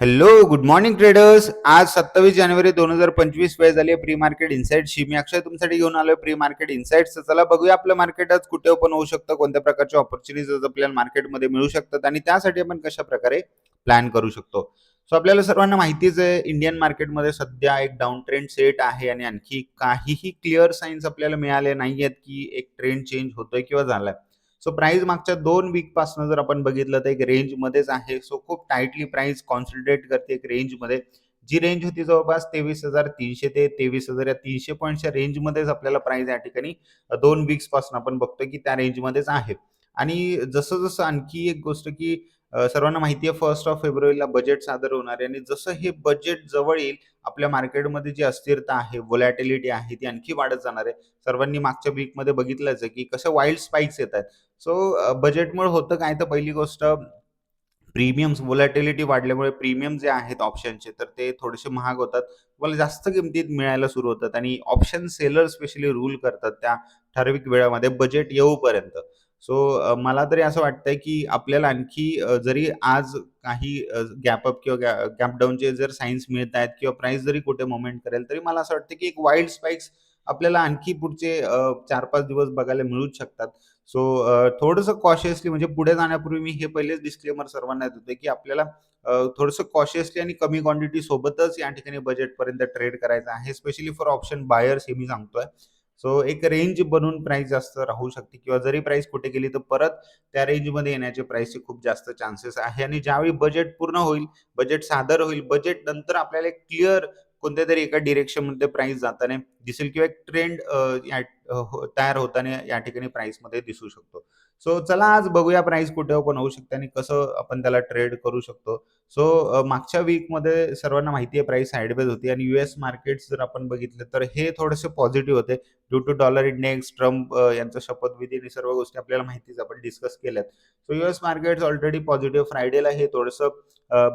Hello, good morning traders. आज 27 जानेवारी 2025 वेळ झाली आहे प्री मार्केट इन्साइट्सची. मी अक्षय तुमच्यासाठी घेऊन आलोय प्री मार्केट इन्साइट्स. चला बघूया आपलं मार्केट आज कुठे ओपन होऊ शकतं, कोणत्या प्रकारच्या ऑपॉर्च्युनिटीज आपल्याला मार्केटमध्ये मिळू शकतात आणि त्यासाठी आपण कशा प्रकारे प्लॅन करू शकतो. सो आपल्याला सर्वांना माहितीच आहे, इंडियन मार्केटमध्ये सध्या एक डाऊन ट्रेंड सेट आहे आणि आणखी काहीही क्लिअर साईन्स आपल्याला मिळाले नाहीयेत की एक ट्रेंड चेंज होतोय किंवा झालाय. सो प्राइस मागच्या 2 वीक पासून जर आपण बघितलं तर एक रेंज मध्येच आहे. सो खूप टाइटली प्राइस कॉन्सन्ट्रेट करते एक रेंज मध्ये. जी रेंज होती जवळपास 23,300 ते 23,300 पॉईंटच्या रेंजमध्येच आपल्याला प्राइस या ठिकाणी 2 वीक्स पासून आपण बघतोय की त्या रेंजमध्येच आहे. आणि जसं जसं आणखी एक गोष्ट की सर्वांना माहिती आहे 1 फेब्रुवारीला बजेट सादर होणार आहे आणि जसं हे बजेट जवळ येईल आपल्या मार्केटमध्ये जी अस्थिरता आहे, व्होलॅटिलिटी आहे, ती आणखी वाढत जाणार आहे. सर्वांनी मागच्या वीकमध्ये बघितलंच आहे की कसं वाईल्ड स्पाइक्स येत आहेत. सो बजेटमुळे होतं काय, तर पहिली गोष्ट प्रीमियम्स व्होलॅटिलिटी वाढल्यामुळे प्रीमियम जे आहेत ऑप्शनचे तर ते थोडेसे महाग होतात. तुम्हाला जास्त किमतीत मिळायला सुरू होतात आणि ऑप्शन सेलर स्पेशली रूल करतात त्या ठराविक वेळामध्ये बजेट येऊपर्यंत. सो मला तरी असं वाटतंय की आपल्याला आणखी जरी आज काही गॅपअप किंवा गॅपडाऊनचे जर सायन्स मिळत आहेत किंवा प्राइस जरी कुठे मोमेंट करेल, तरी मला असं वाटतं की एक वाईल्ड स्पाइक्स आपल्याला आणखी पुढचे 4-5 दिवस बघायला मिळूच शकतात. सो थोडंसं कॉशियसली म्हणजे पुढे जाण्यापूर्वी मी हे पहिलेच डिस्क्लेमर सर्वांना देतोय, की आपल्याला थोडंसं कॉशियसली आणि कमी क्वांटिटी सोबतच या ठिकाणी बजेटपर्यंत ट्रेड करायचं आहे. स्पेशली फॉर ऑप्शन बायर्स हे मी सांगतोय. सो एक रेंज बनून प्राइस जास्त राहू शकते किंवा जरी प्राइस कुठे गेली तर परत त्या रेंजमध्ये येण्याचे प्राइसचे खूप जास्त चान्सेस आहे आणि ज्यावेळी बजेट पूर्ण होईल, बजेट सादर होईल, बजेट नंतर आपल्याला एक क्लिअर कोणत्यातरी एका डिरेक्शनमध्ये प्राइस जाताना दिसेल किंवा एक ट्रेंड तयार होताना या ठिकाणी प्राइसमध्ये दिसू शकतो. सो चला आज बघूया प्राइस कुठे ओपन होऊ शकते आणि कसं आपण त्याला ट्रेड करू शकतो. सो मागच्या वीकमध्ये सर्वांना माहिती आहे प्राइस साइडवेज होती आणि यूएस मार्केट्स जर आपण बघितलं तर हे थोडेसे पॉझिटिव्ह होते due to dollar index, Trump यांचा शपथविधी आणि सर्व गोष्टी आपल्याला माहितीच आपण डिस्कस केल्यात. So US markets already positive. फ्रायडेला हे थोडंसं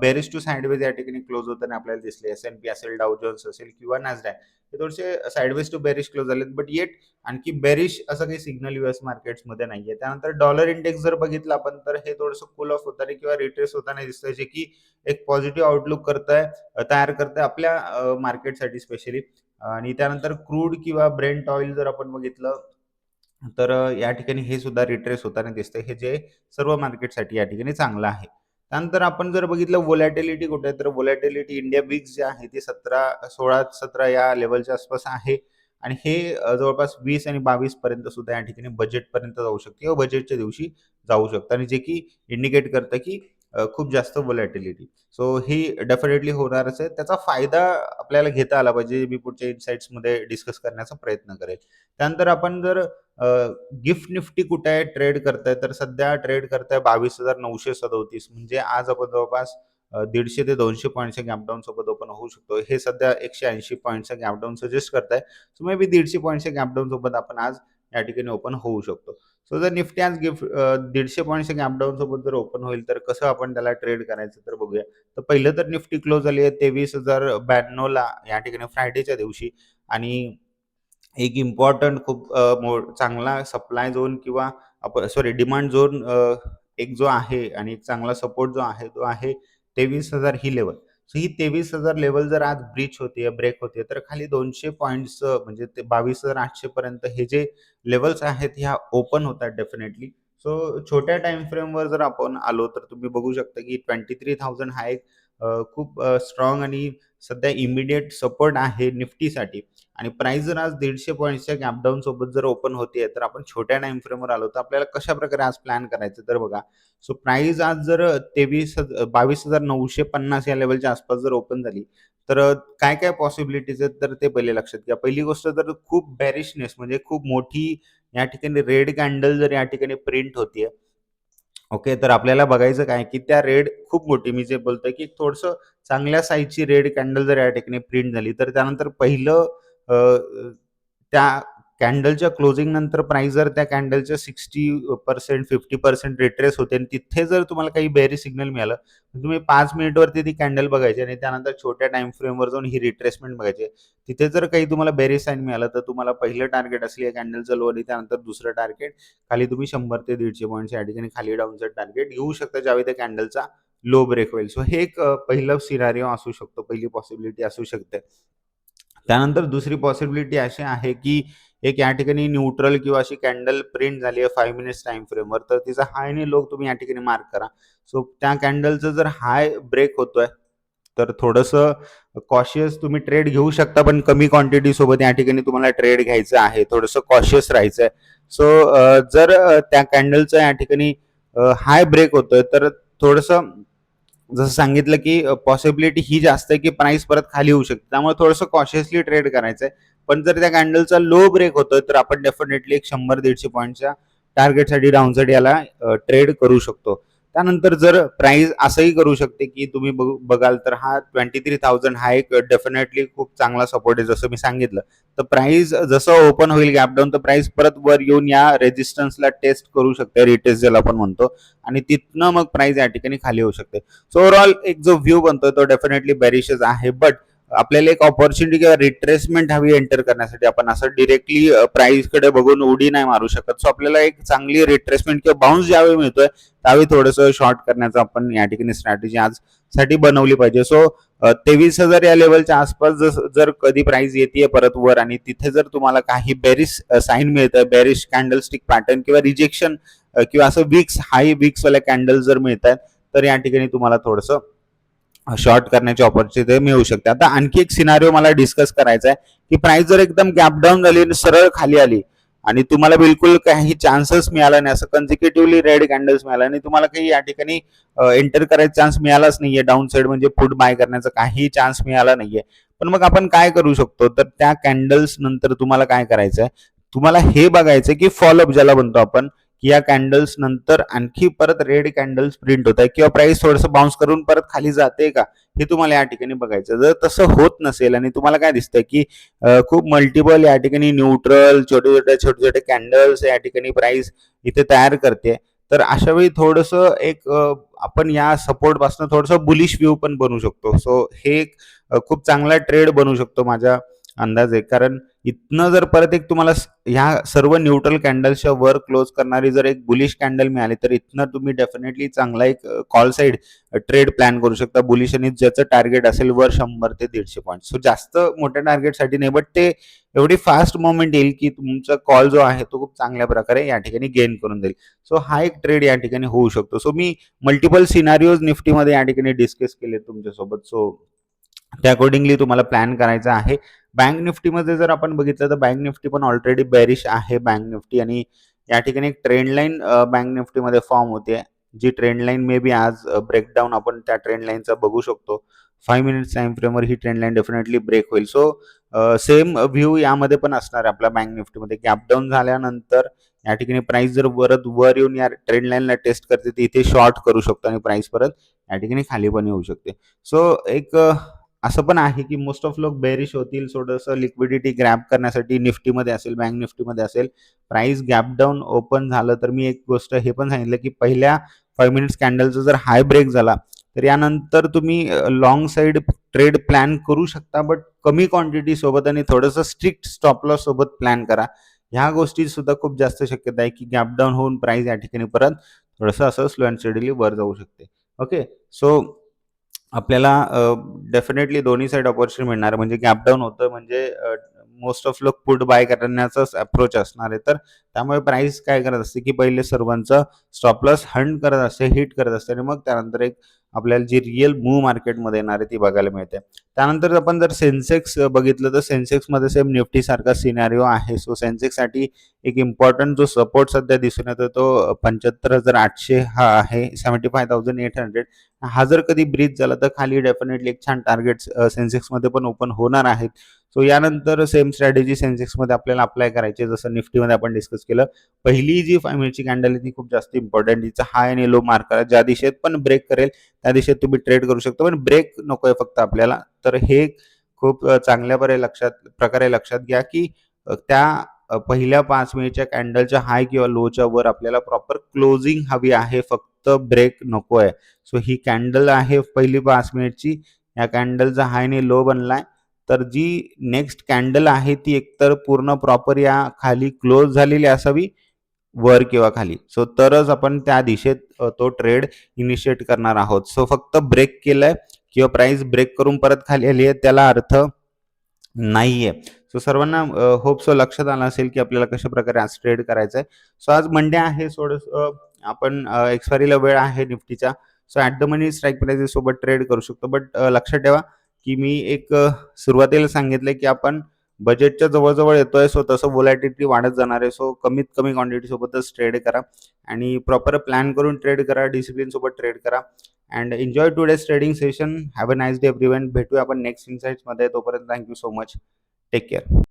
बेरिश टू साइडवेज या ठिकाणी क्लोज होताना आपल्याला दिसले. S&P असेल, डाउ जोन्स असेल किंवा नॅसडॅक हे थोडेसे साइडवेज टू बेरिश क्लोज झालेत. बट येट आणखी बेरिश असं काही सिग्नल यूएस मार्केट्समध्ये नाहीये. त्यानंतर डॉलर इंडेक्स जर बघितलं आपण तर हे थोडंसं कूल ऑफ होताना किंवा रिट्रेस होताना दिसतंय, जे की एक पॉझिटिव्ह आउटलुक तयार करतंय आपल्या मार्केटसाठी स्पेशली. आणि त्यानंतर क्रूड किंवा ब्रेंट ऑइल जर आपण बघितलं तर या ठिकाणी हे सुद्धा रिट्रेस होताना दिसतंय, हे जे सर्व मार्केटसाठी या ठिकाणी चांगलं आहे. त्यानंतर आपण जर बघितलं व्होलॅटिलिटी कुठे आहे, तर व्होलॅटिलिटी इंडिया विक्स जे आहे ते 16-17 या लेव्हलच्या आसपास आहे आणि हे जवळपास 20 आणि 22 पर्यंत सुद्धा या ठिकाणी बजेटपर्यंत जाऊ शकते किंवा बजेटच्या दिवशी जाऊ शकतं आणि जे की इंडिकेट करतं की खूप जास्त व्होलॅटिलिटी. सो ही डेफिनेटली होणारच आहे. त्याचा फायदा आपल्याला घेता आला पाहिजे. मी पुढच्या इनसाइट्समध्ये डिस्कस करण्याचा प्रयत्न करेल. त्यानंतर आपण जर गिफ्ट निफ्टी कुठे आहे ट्रेड करताय, तर सध्या ट्रेड करताय 22,937. म्हणजे आज आपण जवळपास 150 ते 200 पॉईंटच्या गॅपडाऊन सोबत ओपन होऊ शकतो. हे सध्या 180 पॉईंटचा गॅपडाऊन सजेस्ट करताय. सो मे बी 150 पॉईंटच्या गॅपडाऊन सोबत आपण आज या ठिकाणी ओपन होऊ शकतो. सो जर निफ्टी आज 150 पॉईंटच्या गॅपडाऊन सोबत जर ओपन होईल, तर कसं आपण त्याला ट्रेड करायचं तर बघूया. तर पहिलं तर निफ्टी क्लोज झाली आहे 23,092 ला या ठिकाणी फ्रायडेच्या दिवशी आणि एक इम्पॉर्टंट खूप चांगला सप्लाय झोन किंवा सॉरी डिमांड झोन एक जो आहे आणि एक चांगला सपोर्ट जो आहे तो आहे 23,000 ही लेवल. सो ही 23,000 लेवल जर आज ब्रीच होते, ब्रेक होते, तर खाली 200 पॉइंट्स म्हणजे ते 22,800 पर्यंत हे जे लेवल्स आहेत ह्या ओपन होतात डेफिनेटली. सो छोट्या टाइम फ्रेमवर जर आपण आलो तर तुम्ही बघू शकता की 23,000 हा एक खूप स्ट्रॉंग आणि सध्या इमिडिएट सपोर्ट आहे निफ्टीसाठी. आणि प्राइस जर आज 150 पॉईंट्सच्या गॅपडाऊन सोबत जर ओपन होतीये, तर आपण छोट्या टाईम फ्रेमवर आलो, तर आपल्याला कशाप्रकारे आज प्लॅन करायचं तर बघा. सो प्राइस आज जर 22,950 या लेव्हलच्या आसपास जर ओपन झाली, तर काय-काय पॉसिबिलिटीज आहेत तर ते पहिले लक्षात घ्या. पहिली गोष्ट तर खूप बेअरिशनेस म्हणजे खूप मोठी या ठिकाणी रेड कॅन्डल जर या ठिकाणी प्रिंट होतीये, ओके. तर आपल्याला बघायचं काय, की त्या रेड खूप मोठी मी जे बोलतोय, की थोडंसं चांगल्या साइजची रेड कॅन्डल जर या ठिकाणी प्रिंट झाली, तर त्यानंतर पहिलं अ, अ, त्या कॅन्डलच्या क्लोजिंग नंतर प्राइस जर त्या कॅन्डलच्या 60% 50% रिट्रेस होते आणि तिथे जर तुम्हाला काही बेअरिश सिग्नल मिळालं, तर तुम्ही 5 मिनिटवरती ती कॅन्डल बघायची आणि त्यानंतर छोट्या टाईम फ्रेमवर जाऊन ही रिट्रेसमेंट बघायची. तिथे जर काही तुम्हाला बेअरिश साइन मिळालं, तर तुम्हाला पहिलं टार्गेट असेल या कॅन्डलचं लो आणि त्यानंतर दुसरं टार्गेट खाली तुम्ही 100 ते 150 पॉईंट्स या ठिकाणी खाली डाऊनचं टार्गेट घेऊ शकता ज्यावेळी त्या कॅन्डलचा लो ब्रेक होईल. सो हे एक पहिलं सिनारिओ असू शकतो, पहिली पॉसिबिलिटी असू शकते. त्यानंतर दुसरी पॉसिबिलिटी अशी आहे, की एक या ठिकाणी न्यूट्रल किंवा अशी कॅन्डल प्रिंट झाली आहे 5 मिनिट्स टाईम फ्रेमवर, तर तिचा हाय आणि लो तुम्ही या ठिकाणी मार्क करा. सो त्या कॅन्डलचं जर हाय ब्रेक होतोय, तर थोडंसं कॉशियस तुम्ही ट्रेड घेऊ शकता, पण कमी क्वांटिटी सोबत या ठिकाणी तुम्हाला ट्रेड घ्यायचं आहे. थोडंसं कॉशियस राहायचं आहे. सो जर त्या कॅन्डलचं या ठिकाणी हाय ब्रेक होतोय, तर थोडंसं जसं सांगितलं, की पॉसिबिलिटी ही जास्त आहे, की प्राइस परत खाली होऊ शकते. त्यामुळे थोडंसं कॉशियसली ट्रेड करायचं आहे. पण जर त्या कॅन्डलचा लो ब्रेक होतोय, तर आपण डेफिनेटली एक 100-150 पॉईंटच्या टार्गेटसाठी डाउनसाइड याला ट्रेड करू शकतो. त्यानंतर जर प्राइस असंही करू शकते, की तुम्ही बघाल तर हा 23,000 हा एक डेफिनेटली खूप चांगला सपोर्ट आहे, जसं मी सांगितलं. तर प्राइस जसं ओपन होईल गॅप डाऊन, तर प्राइस परत वर येऊन या रेजिस्टन्सला टेस्ट करू शकते, रिटेस्ट ज्याला आपण म्हणतो, आणि तिथनं मग प्राइस या ठिकाणी खाली होऊ शकते. सो ओव्हरऑल एक जो व्ह्यू बनतोय तो डेफिनेटली बेरिशच आहे, बट आपल्याला एक ऑपॉर्च्युनिटी किंवा रिट्रेसमेंट हवी एंटर करण्यासाठी. आपण असं डिरेक्टली प्राइस कडे बघून उडी नाही मारू शकत. सो आपल्याला एक चांगली रिट्रेसमेंट किंवा बाउन्स ज्यावेळी मिळतोय, त्यावेळी थोडंसं शॉर्ट करण्याचं आपण या ठिकाणी स्ट्रॅटेजी आज साठी बनवली पाहिजे. सो 23,000 या लेवलच्या आसपास जर कधी प्राइस येते परत वर आणि तिथे जर तुम्हाला काही बेरिश साईन मिळतं, बेरिश कॅन्डलस्टिक पॅटर्न किंवा रिजेक्शन किंवा असं विक्स हाय विक्स वाले कॅन्डल जर मिळत आहेत, तर या ठिकाणी तुम्हाला थोडंसं शॉर्ट करण्याची ऑपॉर्च्युनिटी मिळू शकते. आता आणखी एक सिनारिओ मला डिस्कस करायचा आहे, की प्राइस जर एकदम गॅप डाऊन झाली आणि सरळ खाली आली आणि तुम्हाला बिलकुल काही चान्सेस मिळाला नाही, असं कन्झिक्युटिव्हली रेड कॅन्डल्स मिळाला आणि तुम्हाला काही या ठिकाणी एंटर करायचा चान्स मिळालाच नाहीये, डाऊन साइड म्हणजे पुट बाय करण्याचा काही चान्स मिळाला नाहीये, पण मग आपण काय करू शकतो, तर त्या कॅन्डल्स नंतर तुम्हाला काय करायचंय, तुम्हाला हे बघायचं की फॉलोअप ज्याला म्हणतो आपण, की या कॅन्डल्स नंतर आणखी परत रेड कॅन्डल्स प्रिंट होत आहे किंवा प्राइस थोडंसं बाउन्स करून परत खाली जाते का, हे तुम्हाला या ठिकाणी बघायचं. जर तसं होत नसेल आणि तुम्हाला काय दिसतंय, की खूप मल्टिपल या ठिकाणी न्यूट्रल छोटे छोटे कॅन्डल्स या ठिकाणी प्राइस इथे तयार करते, तर अशा वेळी थोडंसं एक आपण या सपोर्ट पासून थोडंसं बुलिश व्ह्यू पण बनू शकतो. सो हे एक खूप चांगला ट्रेड बनू शकतो माझ्या अंदाजे. कारण इथनं जर परत एक तुम्हाला ह्या सर्व न्यूट्रल कॅन्डल्सच्या वर क्लोज करणारी जर एक बुलिश कॅन्डल मिळाली, तर इथनं तुम्ही डेफिनेटली चांगला एक कॉल साइड ट्रेड प्लॅन करू शकता बुलिश, आणि ज्याचं टार्गेट असेल वर 100 ते 150 पॉईंट. सो जास्त मोठ्या टार्गेटसाठी नाही, बट ते एवढी फास्ट मोमेंट येईल, की तुमचा कॉल जो आहे तो खूप चांगल्या प्रकारे या ठिकाणी गेन करून देईल. सो हा एक ट्रेड या ठिकाणी होऊ शकतो. सो मी मल्टिपल सिनारिओज निफ्टीमध्ये या ठिकाणी डिस्कस केले तुमच्यासोबत. सो त्या अकॉर्डिंगली तुम्हाला प्लॅन करायचा आहे. बँक निफ्टीमध्ये जर आपण बघितलं, तर बँक निफ्टी पण ऑलरेडी बेरिश आहे बँक निफ्टी, आणि या ठिकाणी एक ट्रेंड लाईन बँक निफ्टीमध्ये फॉर्म होते, जी ट्रेंड लाईन मे बी आज ब्रेकडाऊन आपण त्या ट्रेंड लाईनचा बघू शकतो. 5 मिनिट्स टाइम फ्रेमवर ही ट्रेंड लाईन डेफिनेटली ब्रेक होईल. सो सेम व्ह्यू यामध्ये पण असणार आहे आपल्या बँक निफ्टीमध्ये. गॅप डाऊन झाल्यानंतर या ठिकाणी प्राइस जर परत वर येऊन या ट्रेंड लाईनला टेस्ट करते, तर इथे शॉर्ट करू शकतो आणि प्राइस परत या ठिकाणी खाली पण येऊ शकते. सो एक असं पण आहे, की मोस्ट ऑफ लोक बेरिश होतील थोडंसं लिक्विडिटी ग्रॅब करण्यासाठी. निफ्टीमध्ये असेल, बँक निफ्टीमध्ये असेल, प्राइस गॅप डाऊन ओपन झालं, तर मी एक गोष्ट हे पण सांगितलं, की पहिल्या 5 मिनिट्स कॅन्डलचा जर हाय ब्रेक झाला, तर यानंतर तुम्ही लॉंग साइड ट्रेड प्लॅन करू शकता, बट कमी क्वांटिटी सोबत आणि थोडंसं स्ट्रिक्ट स्टॉप लॉस सोबत प्लॅन करा. ह्या गोष्टी सुद्धा खूप जास्त शक्यता आहे, की गॅप डाऊन होऊन प्राइस या ठिकाणी परत थोडंसं असं स्लो अँड स्टडीली वर जाऊ शकते. ओके, सो आपल्याला डेफिनेटली दोन्ही साइड अपॉर्च्युनिटी मिळणार. म्हणजे गॅप डाऊन होतं म्हणजे मोस्ट ऑफ लोक पुट बाय करण्याचाच अप्रोच असणार आहे. तर त्यामुळे प्राइस काय करत असते, की पहिले सर्वांचा स्टॉप लॉस हंट करत असते, हिट करत असते, आणि मग त्यानंतर एक आपल्याला जी रिअल मूव्ह मार्केटमध्ये येणार आहे ती बघायला मिळते. त्यानंतर आपण जर सेन्सेक्स बघितलं, तर सेन्सेक्समध्ये सेम निफ्टी सारखा सिनारिओ आहे. सो सेन्सेक्ससाठी एक इम्पॉर्टंट जो सपोर्ट सध्या दिसून येतो, तो 75,800 हा आहे, 75,800. हा जर कधी ब्रीच झाला, तर खाली डेफिनेटली एक छान टार्गेट सेन्सेक्समध्ये पण ओपन होणार आहेत. सो यानंतर सेम स्ट्रॅटेजी सेन्सेक्समध्ये आपल्याला अप्लाय करायची आहे, जसं निफ्टीमध्ये आपण डिस्कस केलं. पहिली जी 5 मिनिटची कॅन्डल आहे ती खूप जास्त इम्पॉर्टंट. तिचा हाय आणि लो मार्क करा. ज्या दिशेत पण ब्रेक करेल त्या दिशेत तुम्ही ट्रेड करू शकता, पण ब्रेक नकोय फक्त आपल्याला. तर हे खूप चांगल्या प्रकारे लक्षात घ्या, की त्या पहिल्या 5 मिनिटच्या कॅन्डलच्या हाय किंवा लोच्या वर आपल्याला प्रॉपर क्लोजिंग हवी आहे, फक्त ब्रेक नको आहे. सो ही कॅन्डल आहे पहिली 5 मिनिटची. या कॅन्डलचा हाय आणि लो बनलाय, तर जी नेक्स्ट कॅन्डल आहे ती एकतर पूर्ण प्रॉपर या खाली क्लोज झालेली असावी, वर किंवा खाली. सो तरच आपण त्या दिशेत तो ट्रेड इनिशिएट करणार आहोत. सो फक्त ब्रेक केलंय किंवा प्राइस ब्रेक करून परत खाली आली आहे त्याला अर्थ नाहीये. सो सर्वांना होप सो लक्षात आलं असेल की आपल्याला कशा प्रकारे आज ट्रेड करायचा आहे. सो आज मंडे आहे, आपण एक्सपायरीला वेळ आहे निफ्टीच्या. So at the money strike prices सोबत ट्रेड करू शकतो. बट लक्षात ठेवा की मी एक सुरुवातीला सांगितलं की आपण बजेटच्या जवळ येतोय, सो तसं व्होलॅटिलिटी वाढत जाणार आहे. सो कमीत कमी क्वांटिटी सोबतच ट्रेड करा आणि प्रॉपर प्लॅन करून ट्रेड करा, डिसिप्लिन सोबत ट्रेड करा. And enjoy today's trading session. Have a nice day everyone. भेटूया आपण नेक्स्ट इन्साइट्समध्ये. तोपर्यंत thank you so much. Take care.